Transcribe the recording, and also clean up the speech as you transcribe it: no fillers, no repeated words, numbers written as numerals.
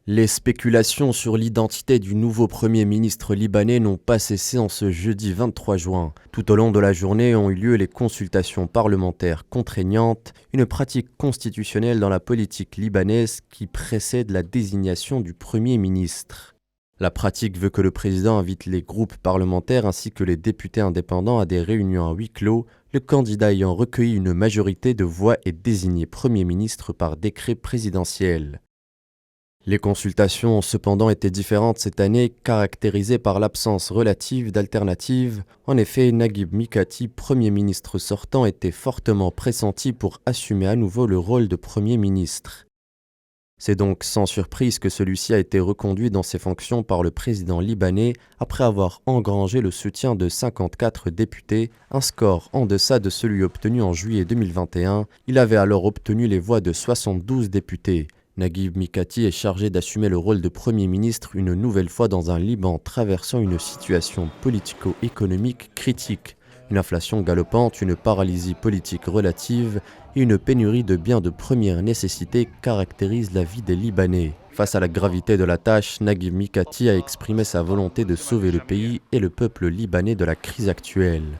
Les spéculations sur l'identité du nouveau Premier ministre libanais n'ont pas cessé en ce jeudi 23 juin. Tout au long de la journée ont eu lieu les consultations parlementaires contraignantes, une pratique constitutionnelle dans la politique libanaise qui précède la désignation du Premier ministre. La pratique veut que le président invite les groupes parlementaires ainsi que les députés indépendants à des réunions à huis clos, le candidat ayant recueilli une majorité de voix est désigné Premier ministre par décret présidentiel. Les consultations ont cependant été différentes cette année, caractérisées par l'absence relative d'alternatives. En effet, Naguib Mikati, Premier ministre sortant, était fortement pressenti pour assumer à nouveau le rôle de Premier ministre. C'est donc sans surprise que celui-ci a été reconduit dans ses fonctions par le président libanais après avoir engrangé le soutien de 54 députés, un score en deçà de celui obtenu en juillet 2021. Il avait alors obtenu les voix de 72 députés. Naguib Mikati est chargé d'assumer le rôle de Premier ministre une nouvelle fois dans un Liban traversant une situation politico-économique critique. Une inflation galopante, une paralysie politique relative et une pénurie de biens de première nécessité caractérisent la vie des Libanais. Face à la gravité de la tâche, Naguib Mikati a exprimé sa volonté de sauver le pays et le peuple libanais de la crise actuelle.